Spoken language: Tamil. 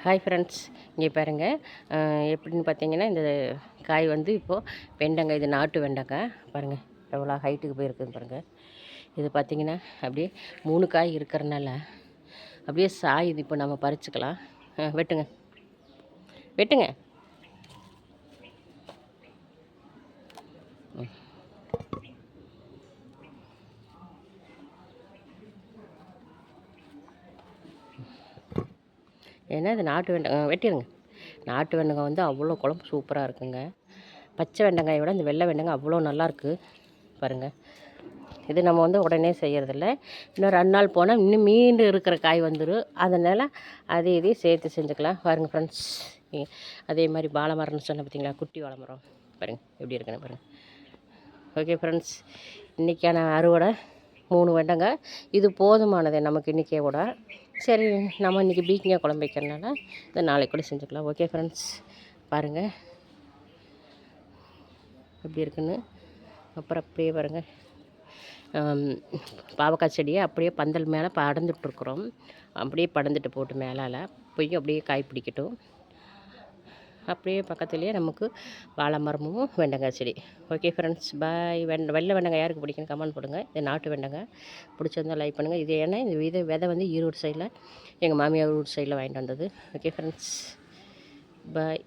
ஹாய் ஃப்ரெண்ட்ஸ், இங்கே பாருங்கள். எப்படின்னு பார்த்தீங்கன்னா, இந்த காய் வந்து இப்போது வெண்டைக்காய், இது நாட்டு வெண்டைக்காய் பாருங்கள் எவ்வளோ ஹைட்டுக்கு போயிருக்குன்னு பாருங்கள். இது பார்த்திங்கன்னா அப்படியே 3 காய் இருக்கிறனால அப்படியே சாயுது. இப்போ நம்ம பறிச்சுக்கலாம். வெட்டுங்க வெட்டுங்க. ஏன்னா இது நாட்டு வெண்டைக்காய் வெட்டிடுங்க. நாட்டு வெண்டைக்காய் வந்து அவ்வளோ குழம்பு சூப்பராக இருக்குங்க. பச்சை வெண்டைக்காயை விட இந்த வெள்ளை வெண்டைக்காய் அவ்வளோ நல்லாயிருக்கு பாருங்கள். இது நம்ம வந்து உடனே செய்கிறதில்ல, இன்னும் 2 நாள் போனால் இன்னும் மீண்டு இருக்கிற காய் வந்துடும். அதனால் இதையும் சேர்த்து செஞ்சுக்கலாம் பாருங்கள் ஃப்ரெண்ட்ஸ். அதே மாதிரி வாழை மரம்னு சொன்ன பார்த்தீங்களா, குட்டி வாழை மரம் பாருங்கள் எப்படி இருக்குன்னு பாருங்கள். ஓகே ஃப்ரெண்ட்ஸ், இன்றைக்கான அறுவடை 3 வெண்டைக்காய். இது போதுமானது நமக்கு இன்றைக்கே கூட. சரி, நம்ம இன்றைக்கி பீக்கங்காய் குழம்பு வைக்கிறதுனால இதை நாளைக்கு கூட செஞ்சுக்கலாம். ஓகே ஃப்ரெண்ட்ஸ், பாருங்கள் எப்படி இருக்குன்னு. அப்புறம் அப்படியே பாருங்கள், பாவக்காய் செடியை அப்படியே பந்தல் மேலே படந்துட்டுருக்குறோம். அப்படியே படந்துட்டு போட்டு மேலால் போய் அப்படியே காய் பிடிக்கட்டும். அப்படியே பக்கத்துலேயே நமக்கு வாழை மரமும் வெண்டைக்காய் செடி. ஓகே ஃப்ரெண்ட்ஸ், பாய். வெள்ளை வெண்டைக்காய் யாருக்கு பிடிக்குன்னு கமெண்ட் பண்ணுங்கள். இது நாட்டு வெண்டைக்காய் பிடிச்சிருந்தால் லைக் பண்ணுங்கள். இது ஏன்னா இந்த விதை வந்து ஈரோடு சைடில், எங்கள் மாமியார் ஊர் சைடில் வாங்கிட்டு வந்தது. ஓகே ஃப்ரெண்ட்ஸ், பாய்.